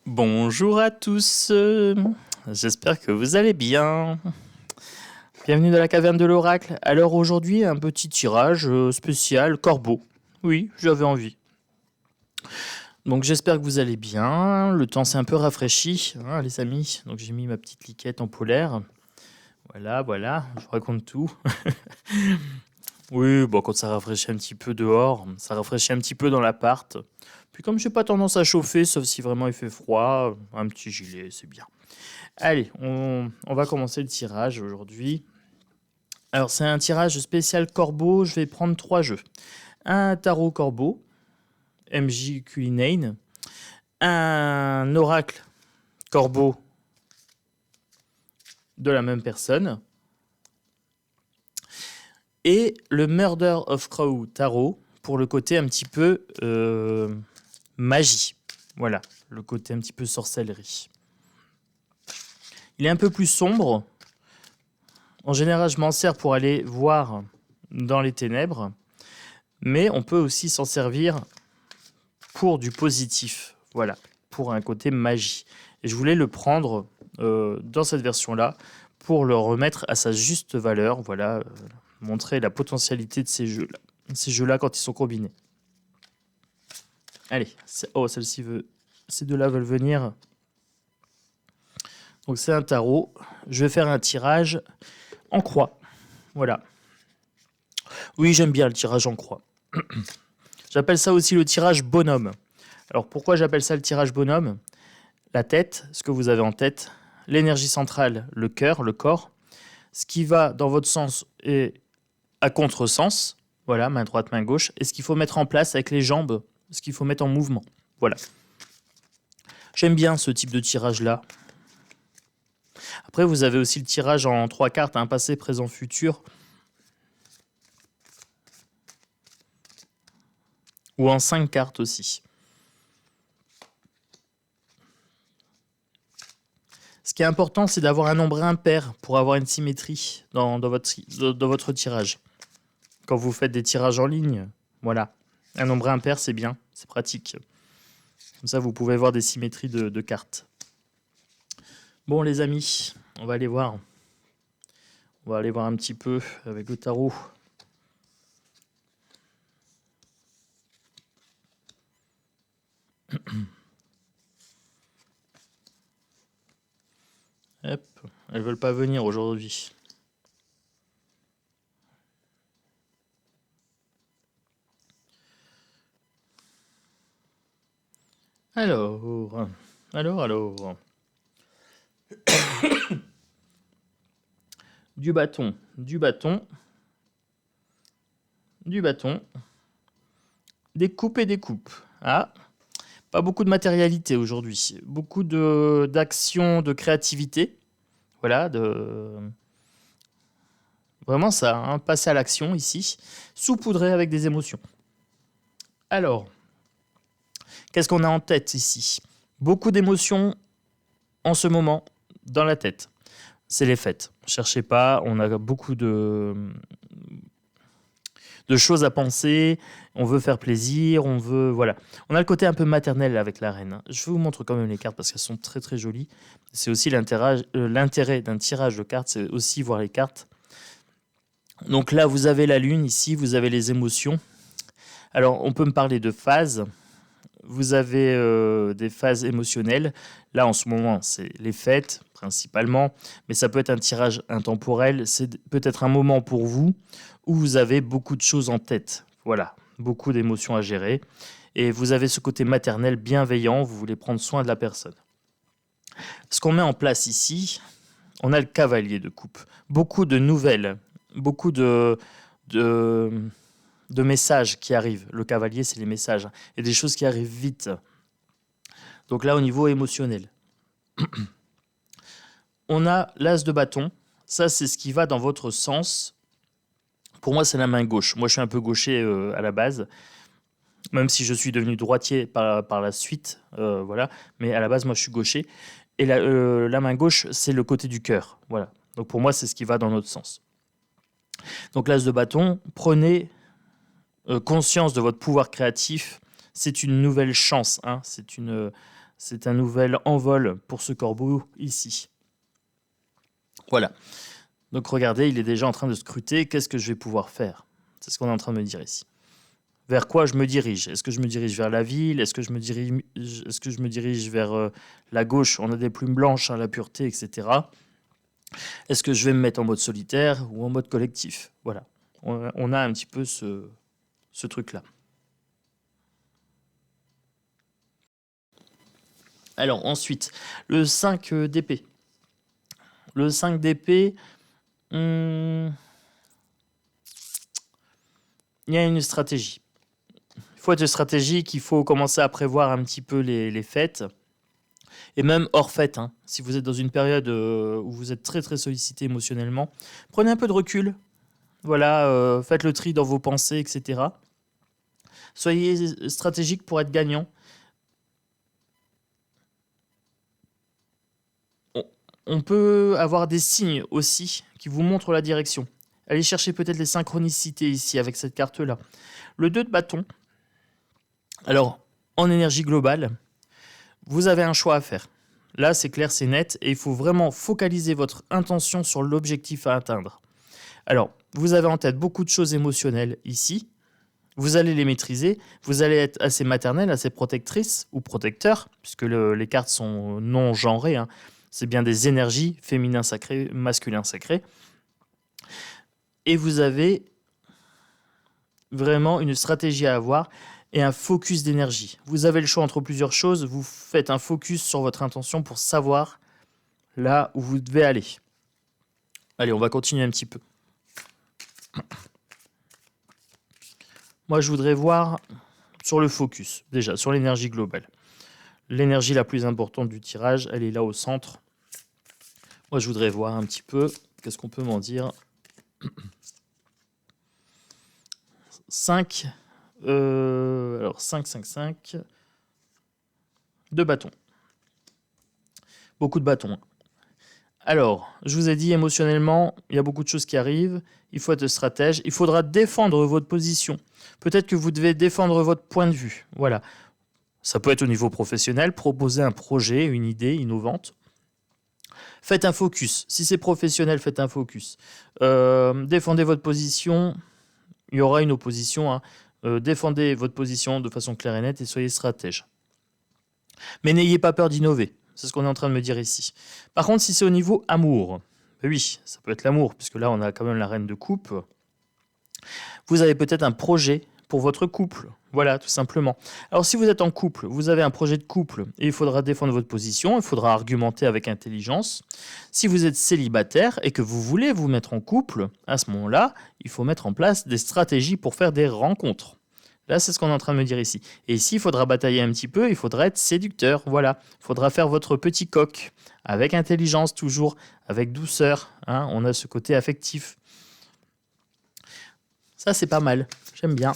Bonjour à tous, j'espère que vous allez bien. Bienvenue dans la caverne de l'oracle. Alors aujourd'hui, un petit tirage spécial corbeau. Oui, j'avais envie. Donc j'espère que vous allez bien. Le temps s'est un peu rafraîchi, hein, les amis. Donc j'ai mis ma petite liquette en polaire. Voilà, je vous raconte tout. Oui, bon, quand ça rafraîchit un petit peu dehors, ça rafraîchit un petit peu dans l'appart. Puis comme j'ai pas tendance à chauffer, sauf si vraiment il fait froid, un petit gilet, c'est bien. Allez, on va commencer le tirage aujourd'hui. Alors, c'est un tirage spécial corbeau. Je vais prendre 3 jeux. Un tarot corbeau, MJ Culinane. Un oracle corbeau de la même personne. Et le Murder of Crow tarot pour le côté un petit peu magie. Voilà, le côté un petit peu sorcellerie. Il est un peu plus sombre. En général, je m'en sers pour aller voir dans les ténèbres. Mais on peut aussi s'en servir pour du positif. Voilà, pour un côté magie. Et je voulais le prendre dans cette version-là pour le remettre à sa juste valeur. Voilà, montrer la potentialité de ces jeux-là. Ces jeux-là quand ils sont combinés. Allez, celle-ci veut. Ces deux-là veulent venir. Donc c'est un tarot. Je vais faire un tirage en croix. Voilà. Oui, j'aime bien le tirage en croix. J'appelle ça aussi le tirage bonhomme. Alors pourquoi j'appelle ça le tirage bonhomme? La tête, ce que vous avez en tête, l'énergie centrale, le cœur, le corps, ce qui va dans votre sens est à contresens, voilà, main droite, main gauche, et ce qu'il faut mettre en place avec les jambes, ce qu'il faut mettre en mouvement. Voilà. J'aime bien ce type de tirage-là. Après, vous avez aussi le tirage en 3 cartes, un passé, présent, futur, ou en 5 cartes aussi. Ce qui est important, c'est d'avoir un nombre impair pour avoir une symétrie dans votre tirage. Quand vous faites des tirages en ligne, voilà. Un nombre impair, c'est bien, c'est pratique. Comme ça, vous pouvez voir des symétries de cartes. Bon, les amis, on va aller voir. On va aller voir un petit peu avec le tarot. Hop, elles veulent pas venir aujourd'hui. Alors. Du bâton, du bâton, du bâton, des coupes et des coupes. Ah, pas beaucoup de matérialité aujourd'hui. Beaucoup d'action, de créativité. Voilà, vraiment ça, hein, passer à l'action ici, saupoudré avec des émotions. Alors, qu'est-ce qu'on a en tête ici? Beaucoup d'émotions en ce moment dans la tête. C'est les fêtes. Cherchez pas, on a beaucoup de choses à penser, on veut faire plaisir, on veut... Voilà. On a le côté un peu maternel avec la reine. Je vous montre quand même les cartes parce qu'elles sont très très jolies. C'est aussi l'intérêt d'un tirage de cartes, c'est aussi voir les cartes. Donc là, vous avez la lune, ici, vous avez les émotions. Alors, on peut me parler de phases. Vous avez des phases émotionnelles. Là, en ce moment, c'est les fêtes, principalement. Mais ça peut être un tirage intemporel. C'est peut-être un moment pour vous où vous avez beaucoup de choses en tête. Voilà, beaucoup d'émotions à gérer. Et vous avez ce côté maternel bienveillant. Vous voulez prendre soin de la personne. Ce qu'on met en place ici, on a le cavalier de coupe. Beaucoup de nouvelles, beaucoup de messages qui arrivent. Le cavalier, c'est les messages. Et des choses qui arrivent vite. Donc là, au niveau émotionnel. On a l'as de bâton. Ça, c'est ce qui va dans votre sens. Pour moi, c'est la main gauche. Moi, je suis un peu gaucher à la base. Même si je suis devenu droitier par la suite. Voilà. Mais à la base, moi, je suis gaucher. Et la main gauche, c'est le côté du cœur. Voilà. Donc pour moi, c'est ce qui va dans notre sens. Donc l'as de bâton, prenez conscience de votre pouvoir créatif. C'est une nouvelle chance. Hein. C'est un nouvel envol pour ce corbeau ici. Voilà. Donc regardez, il est déjà en train de scruter. Qu'est-ce que je vais pouvoir faire? C'est ce qu'on est en train de me dire ici. Vers quoi je me dirige? Est-ce que je me dirige vers la ville? Est-ce que je me dirige vers la gauche? On a des plumes blanches, hein, la pureté, etc. Est-ce que je vais me mettre en mode solitaire ou en mode collectif? Voilà. On a un petit peu ce truc-là. Alors ensuite, le 5 d'épée. Le 5 d'épée, il y a une stratégie. Il faut être stratégique, il faut commencer à prévoir un petit peu les fêtes. Et même hors fête, hein. Si vous êtes dans une période où vous êtes très très sollicité émotionnellement, prenez un peu de recul. Voilà, faites le tri dans vos pensées, etc. Soyez stratégique pour être gagnant. On peut avoir des signes aussi qui vous montrent la direction. Allez chercher peut-être les synchronicités ici avec cette carte-là. Le 2 de bâton. Alors, en énergie globale, vous avez un choix à faire. Là, c'est clair, c'est net, et il faut vraiment focaliser votre intention sur l'objectif à atteindre. Alors, vous avez en tête beaucoup de choses émotionnelles ici. Vous allez les maîtriser. Vous allez être assez maternelle, assez protectrice ou protecteur, puisque les cartes sont non genrées, hein. C'est bien des énergies, féminin sacré, masculin sacré. Et vous avez vraiment une stratégie à avoir et un focus d'énergie. Vous avez le choix entre plusieurs choses. Vous faites un focus sur votre intention pour savoir là où vous devez aller. Allez, on va continuer un petit peu. Moi, je voudrais voir sur le focus, déjà, sur l'énergie globale. L'énergie la plus importante du tirage, elle est là au centre. Moi, je voudrais voir un petit peu, qu'est-ce qu'on peut m'en dire. 5, alors 5, 5, 5, 2 bâtons. Beaucoup de bâtons. Alors, je vous ai dit émotionnellement, il y a beaucoup de choses qui arrivent. Il faut être stratège. Il faudra défendre votre position. Peut-être que vous devez défendre votre point de vue. Voilà. Ça peut être au niveau professionnel, proposer un projet, une idée innovante. Faites un focus. Si c'est professionnel, faites un focus. Défendez votre position. Il y aura une opposition, hein. Défendez votre position de façon claire et nette et soyez stratège. Mais n'ayez pas peur d'innover. C'est ce qu'on est en train de me dire ici. Par contre, si c'est au niveau amour, oui, ça peut être l'amour, puisque là, on a quand même la reine de coupe. Vous avez peut-être un projet pour votre couple. Voilà, tout simplement. Alors, si vous êtes en couple, vous avez un projet de couple et il faudra défendre votre position, il faudra argumenter avec intelligence. Si vous êtes célibataire et que vous voulez vous mettre en couple, à ce moment-là, il faut mettre en place des stratégies pour faire des rencontres. Là, c'est ce qu'on est en train de me dire ici. Et ici, il faudra batailler un petit peu, il faudra être séducteur. Voilà, il faudra faire votre petit coq, avec intelligence toujours, avec douceur, hein. On a ce côté affectif. Ça, c'est pas mal, j'aime bien.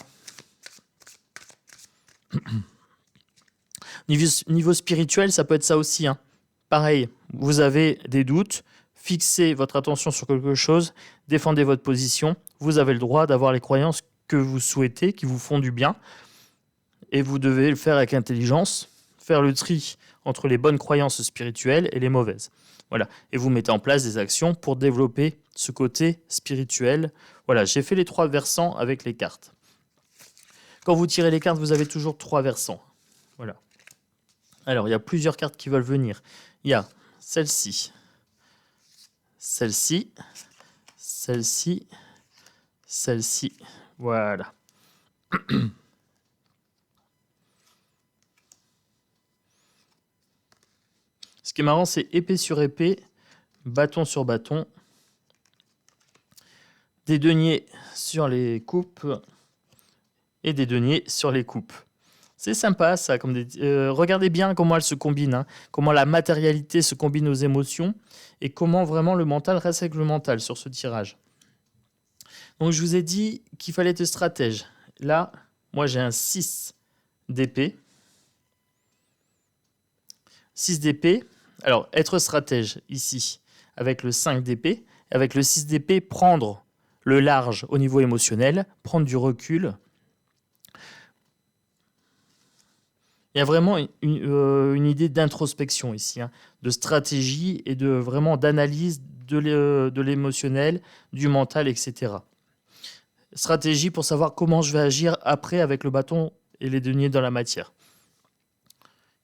Niveau spirituel, ça peut être ça aussi, hein. Pareil, vous avez des doutes, fixez votre attention sur quelque chose, défendez votre position. Vous avez le droit d'avoir les croyances que vous souhaitez, qui vous font du bien. Et vous devez le faire avec intelligence, faire le tri entre les bonnes croyances spirituelles et les mauvaises. Voilà. Et vous mettez en place des actions pour développer ce côté spirituel. Voilà, j'ai fait les 3 versants avec les cartes. Quand vous tirez les cartes, vous avez toujours 3 versants. Voilà. Alors, il y a plusieurs cartes qui veulent venir. Il y a celle-ci, celle-ci, celle-ci, celle-ci. Voilà. Ce qui est marrant, c'est épée sur épée, bâton sur bâton, des deniers sur les coupes et des deniers sur les coupes. C'est sympa ça. Regardez bien comment elles se combinent, hein, comment la matérialité se combine aux émotions et comment vraiment le mental reste avec le mental sur ce tirage. Donc je vous ai dit qu'il fallait être stratège. Là, moi j'ai un 6 d'épée. 6 d'épée. Alors, être stratège ici, avec le 5 d'épée, avec le 6 d'épée, prendre le large au niveau émotionnel, prendre du recul. Il y a vraiment une idée d'introspection ici, hein, de stratégie et de vraiment d'analyse de l'émotionnel, du mental, etc. Stratégie pour savoir comment je vais agir après avec le bâton et les deniers dans la matière.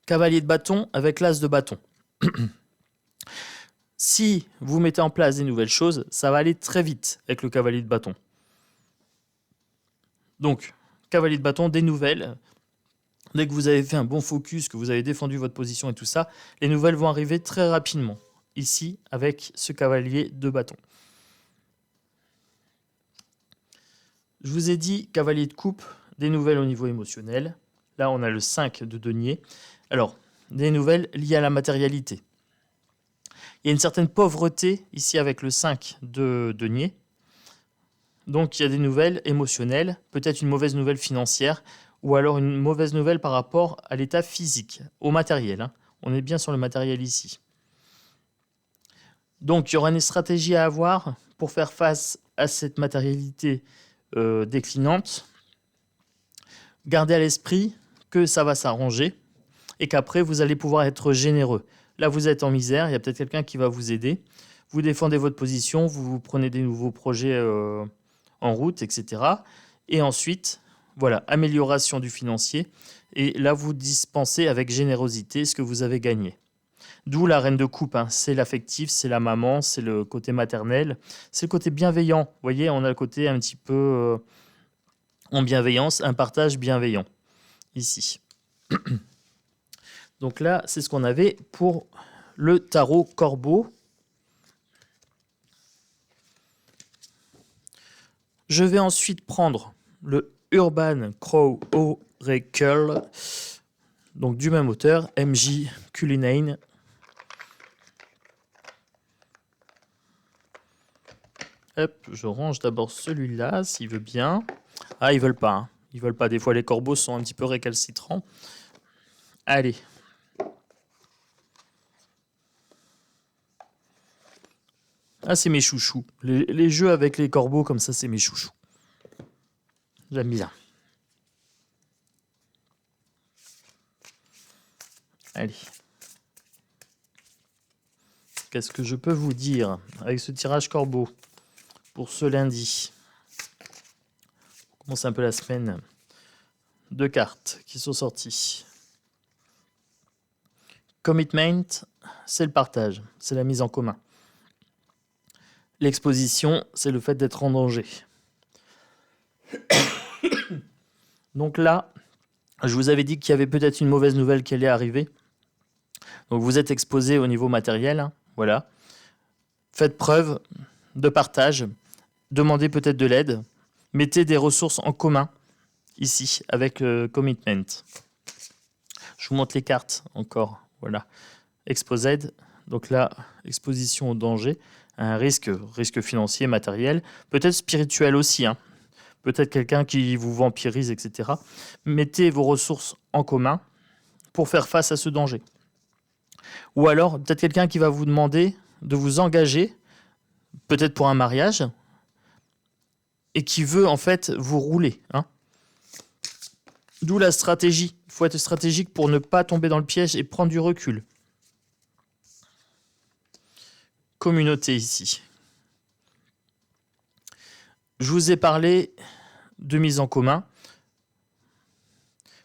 Cavalier de bâton avec l'as de bâton. Si vous mettez en place des nouvelles choses, ça va aller très vite avec le cavalier de bâton. Donc, cavalier de bâton, des nouvelles. Dès que vous avez fait un bon focus, que vous avez défendu votre position et tout ça, les nouvelles vont arriver très rapidement. Ici, avec ce cavalier de bâton. Je vous ai dit, cavalier de coupe, des nouvelles au niveau émotionnel. Là, on a le 5 de denier. Alors, des nouvelles liées à la matérialité. Il y a une certaine pauvreté ici avec le 5 de denier. Donc, il y a des nouvelles émotionnelles, peut-être une mauvaise nouvelle financière, ou alors une mauvaise nouvelle par rapport à l'état physique, au matériel, hein. On est bien sur le matériel ici. Donc, il y aura une stratégie à avoir pour faire face à cette matérialité déclinante. Gardez à l'esprit que ça va s'arranger et qu'après, vous allez pouvoir être généreux. Là, vous êtes en misère, il y a peut-être quelqu'un qui va vous aider. Vous défendez votre position, vous prenez des nouveaux projets en route, etc. Et ensuite, voilà, amélioration du financier. Et là, vous dispensez avec générosité ce que vous avez gagné. D'où la reine de coupe, hein. C'est l'affectif, c'est la maman, c'est le côté maternel, c'est le côté bienveillant. Vous voyez, on a le côté un petit peu en bienveillance, un partage bienveillant ici. Donc là, c'est ce qu'on avait pour le tarot corbeau. Je vais ensuite prendre le Urban Crow Oracle, donc du même auteur, M.J. Cullinane. Hop, je range d'abord celui-là, s'il veut bien. Ah, ils veulent pas, hein. Ils veulent pas. Des fois, les corbeaux sont un petit peu récalcitrants. Allez. Ah, c'est mes chouchous. Les jeux avec les corbeaux comme ça, c'est mes chouchous. J'aime bien. Allez. Qu'est-ce que je peux vous dire avec ce tirage corbeau pour ce lundi? On commence un peu la semaine. 2 cartes qui sont sorties. Commitment, c'est le partage, c'est la mise en commun. L'exposition, c'est le fait d'être en danger. Donc là, je vous avais dit qu'il y avait peut-être une mauvaise nouvelle qui allait arriver. Donc vous êtes exposé au niveau matériel, hein, voilà. Faites preuve de partage, demandez peut-être de l'aide, mettez des ressources en commun ici avec commitment. Je vous montre les cartes encore, voilà. Exposed, donc là, exposition au danger, un risque financier, matériel, peut-être spirituel aussi, hein. Peut-être quelqu'un qui vous vampirise, etc. Mettez vos ressources en commun pour faire face à ce danger. Ou alors, peut-être quelqu'un qui va vous demander de vous engager, peut-être pour un mariage, et qui veut en fait vous rouler, hein. D'où la stratégie. Il faut être stratégique pour ne pas tomber dans le piège et prendre du recul. Communauté ici. Je vous ai parlé de mise en commun.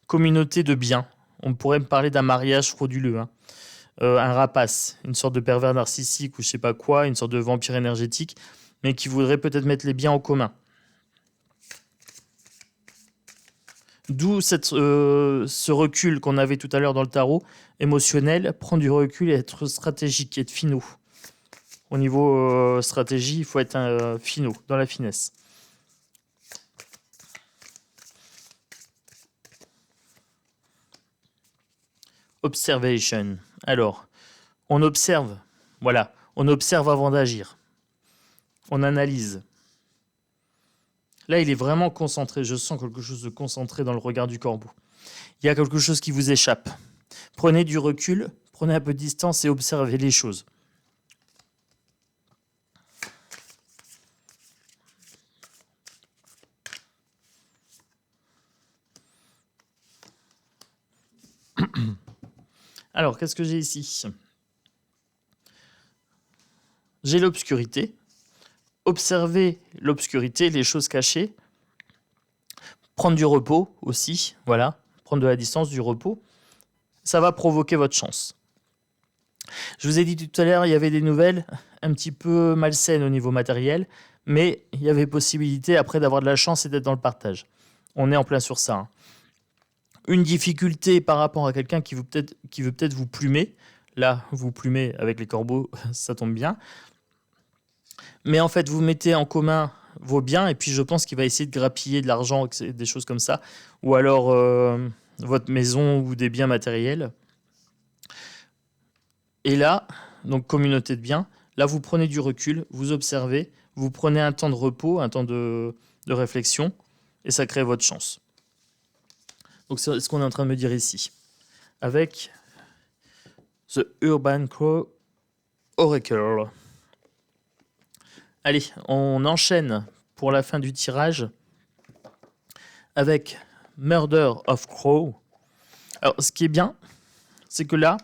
Communauté de biens. On pourrait me parler d'un mariage frauduleux, hein. Un rapace, une sorte de pervers narcissique ou je sais pas quoi, une sorte de vampire énergétique, mais qui voudrait peut-être mettre les biens en commun. D'où ce recul qu'on avait tout à l'heure dans le tarot, émotionnel, prendre du recul et être stratégique, être finaux. Au niveau stratégie, il faut être finaux, dans la finesse. Observation. Alors, on observe, voilà, on observe avant d'agir. On analyse. Là, il est vraiment concentré. Je sens quelque chose de concentré dans le regard du corbeau. Il y a quelque chose qui vous échappe. Prenez du recul, prenez un peu de distance et observez les choses. Alors, qu'est-ce que j'ai ici? J'ai l'obscurité. Observer l'obscurité, les choses cachées. Prendre du repos aussi, voilà. Prendre de la distance, du repos. Ça va provoquer votre chance. Je vous ai dit tout à l'heure, il y avait des nouvelles un petit peu malsaines au niveau matériel, mais il y avait possibilité après d'avoir de la chance et d'être dans le partage. On est en plein sur ça. Une difficulté par rapport à quelqu'un qui veut peut-être vous plumer. Là, vous plumez avec les corbeaux, ça tombe bien. Mais en fait, vous mettez en commun vos biens et puis je pense qu'il va essayer de grappiller de l'argent, des choses comme ça. Ou alors votre maison ou des biens matériels. Et là, donc communauté de biens, là vous prenez du recul, vous observez, vous prenez un temps de repos, un temps de réflexion et ça crée votre chance. Donc c'est ce qu'on est en train de me dire ici. Avec The Urban Crow Oracle. Allez, on enchaîne pour la fin du tirage avec Murder of Crow. Alors, ce qui est bien, c'est que là,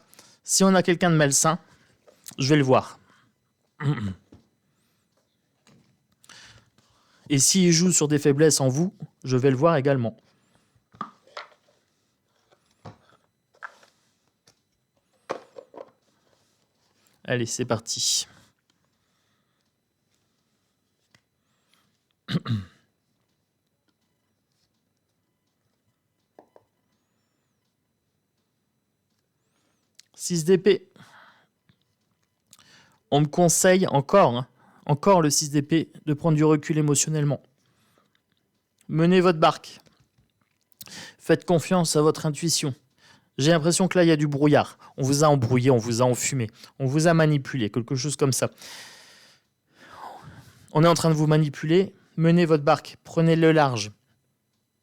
si on a quelqu'un de malsain, je vais le voir. Et s'il joue sur des faiblesses en vous, je vais le voir également. Allez, c'est parti. « 6 d'épée. On me conseille encore le 6 d'épée, de prendre du recul émotionnellement. Menez votre barque. Faites confiance à votre intuition. J'ai l'impression que là, il y a du brouillard. On vous a embrouillé, on vous a enfumé, on vous a manipulé, quelque chose comme ça. On est en train de vous manipuler. Menez votre barque, prenez le large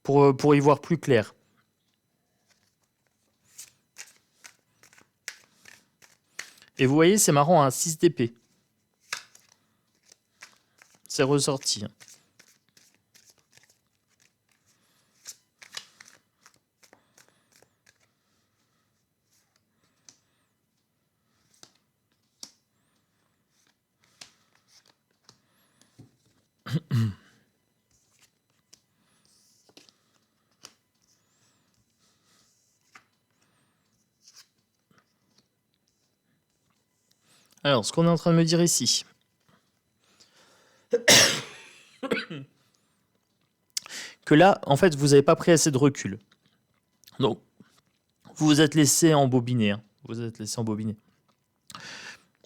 pour y voir plus clair. Et vous voyez, c'est marrant, un 6 d'épée. C'est ressorti. Alors, ce qu'on est en train de me dire ici, que là, en fait, vous n'avez pas pris assez de recul. Donc, vous vous êtes laissé embobiner. Vous êtes laissé embobiner.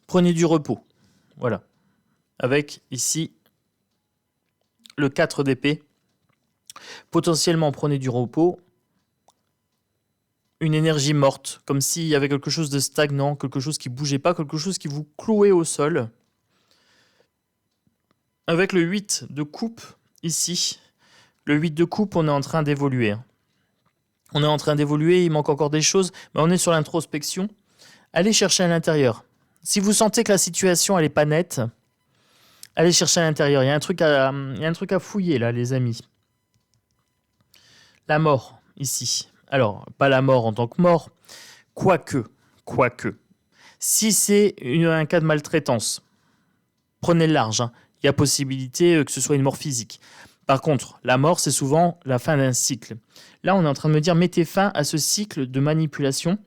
Prenez du repos. Voilà. Avec, ici, le 4 d'épée. Potentiellement, prenez du repos. Une énergie morte, comme s'il y avait quelque chose de stagnant, quelque chose qui ne bougeait pas, quelque chose qui vous clouait au sol. Avec le 8 de coupe, ici, le 8 de coupe, on est en train d'évoluer. On est en train d'évoluer, il manque encore des choses, mais on est sur l'introspection. Allez chercher à l'intérieur. Si vous sentez que la situation elle est pas nette, allez chercher à l'intérieur. Il y a un truc à fouiller là, les amis. La mort, ici. Alors, pas la mort en tant que mort, quoique. Si c'est un cas de maltraitance, prenez le large. Il y a possibilité que ce soit une mort physique. Par contre, la mort, c'est souvent la fin d'un cycle. Là, on est en train de me dire, mettez fin à ce cycle de manipulation.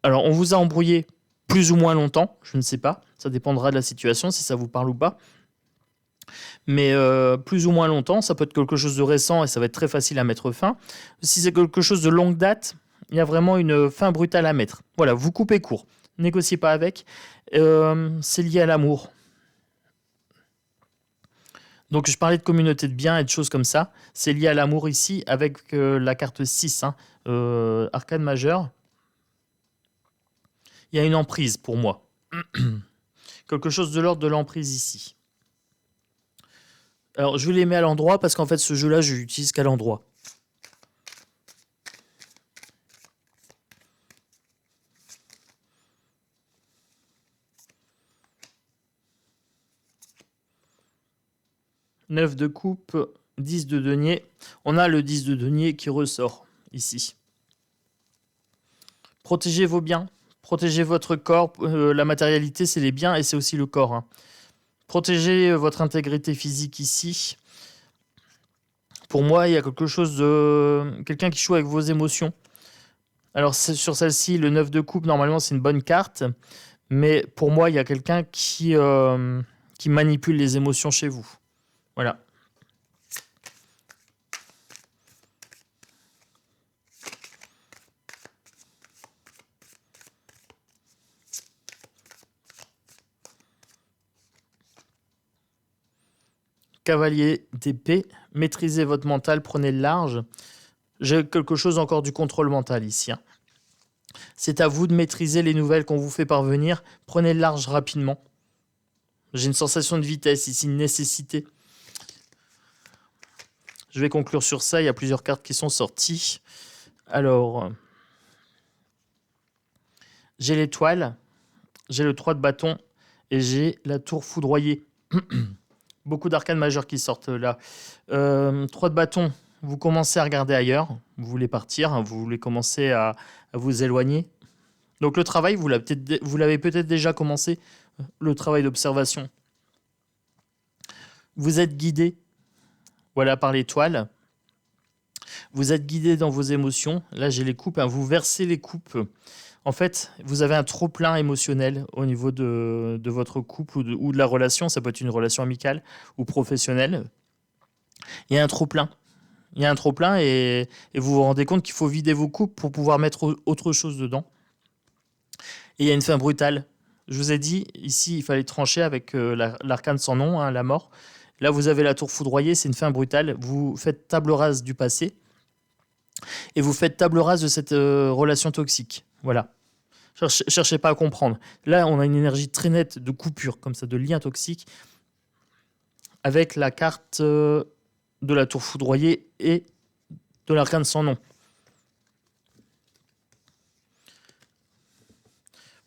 Alors, on vous a embrouillé plus ou moins longtemps, je ne sais pas. Ça dépendra de la situation, si ça vous parle ou pas. Mais plus ou moins longtemps, ça peut être quelque chose de récent et ça va être très facile à mettre fin. Si c'est quelque chose de longue date, il y a vraiment une fin brutale à mettre. Voilà, vous coupez court. Négociez pas avec. C'est lié à l'amour. Donc, je parlais de communauté de biens et de choses comme ça. C'est lié à l'amour ici avec la carte 6, arcane majeure. Il y a une emprise pour moi. Quelque chose de l'ordre de l'emprise ici. Alors, je les mets à l'endroit parce qu'en fait, ce jeu-là, je l'utilise qu'à l'endroit. « 9 de coupe, 10 de denier. » On a le 10 de denier qui ressort ici. Protégez vos biens. Protégez votre corps. La matérialité, c'est les biens et c'est aussi le corps, hein. Protégez votre intégrité physique ici. Pour moi, il y a quelque chose de... Quelqu'un qui joue avec vos émotions. Alors, sur celle-ci, le 9 de coupe, normalement, c'est une bonne carte. Mais pour moi, il y a quelqu'un qui manipule les émotions chez vous. Voilà. Cavalier d'épée, maîtrisez votre mental, prenez le large. J'ai quelque chose encore du contrôle mental ici, hein. C'est à vous de maîtriser les nouvelles qu'on vous fait parvenir. Prenez le large rapidement. J'ai une sensation de vitesse ici, une nécessité. Je vais conclure sur ça. Il y a plusieurs cartes qui sont sorties. Alors, j'ai l'étoile, j'ai le 3 de bâton et j'ai la tour foudroyée. Beaucoup d'arcanes majeures qui sortent là. 3 de bâton, vous commencez à regarder ailleurs. Vous voulez partir, hein, vous voulez commencer à vous éloigner. Donc le travail, vous l'avez peut-être déjà commencé, le travail d'observation. Vous êtes guidé, voilà, par l'étoile. Vous êtes guidé dans vos émotions. Là, j'ai les coupes, hein, vous versez les coupes. En fait, vous avez un trop-plein émotionnel au niveau de votre couple ou de la relation. Ça peut être une relation amicale ou professionnelle. Il y a un trop-plein. Il y a un trop-plein et vous vous rendez compte qu'il faut vider vos coupes pour pouvoir mettre autre chose dedans. Et il y a une fin brutale. Je vous ai dit, ici, il fallait trancher avec l'arcane sans nom, hein, la mort. Là, vous avez la tour foudroyée, c'est une fin brutale. Vous faites table rase du passé et vous faites table rase de cette relation toxique. Voilà. Cherchez pas à comprendre. Là, on a une énergie très nette de coupure, comme ça, de lien toxique, avec la carte de la tour foudroyée et de l'arcane sans nom.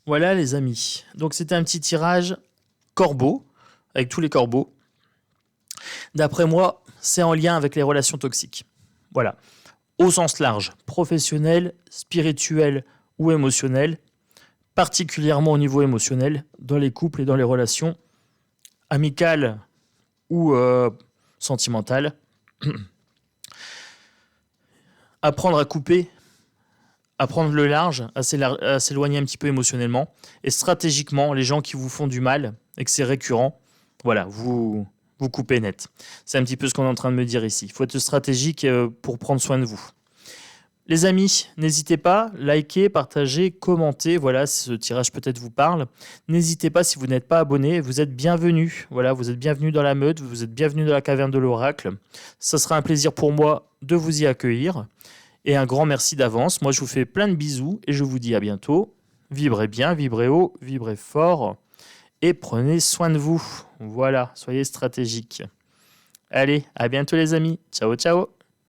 Voilà, les amis. Donc, c'était un petit tirage corbeau, avec tous les corbeaux. D'après moi, c'est en lien avec les relations toxiques. Voilà. Au sens large, professionnel, spirituel ou émotionnel, particulièrement au niveau émotionnel, dans les couples et dans les relations amicales ou sentimentales. Apprendre à couper, à prendre le large, à s'éloigner un petit peu émotionnellement. Et stratégiquement, les gens qui vous font du mal et que c'est récurrent, voilà, vous coupez net. C'est un petit peu ce qu'on est en train de me dire ici. Il faut être stratégique pour prendre soin de vous. Les amis, n'hésitez pas, likez, partagez, commentez. Voilà, si ce tirage peut-être vous parle. N'hésitez pas, si vous n'êtes pas abonné, vous êtes bienvenus. Voilà, vous êtes bienvenus dans la meute, vous êtes bienvenus dans la caverne de l'oracle. Ça sera un plaisir pour moi de vous y accueillir. Et un grand merci d'avance. Moi, je vous fais plein de bisous et je vous dis à bientôt. Vibrez bien, vibrez haut, vibrez fort et prenez soin de vous. Voilà, soyez stratégiques. Allez, à bientôt les amis. Ciao, ciao.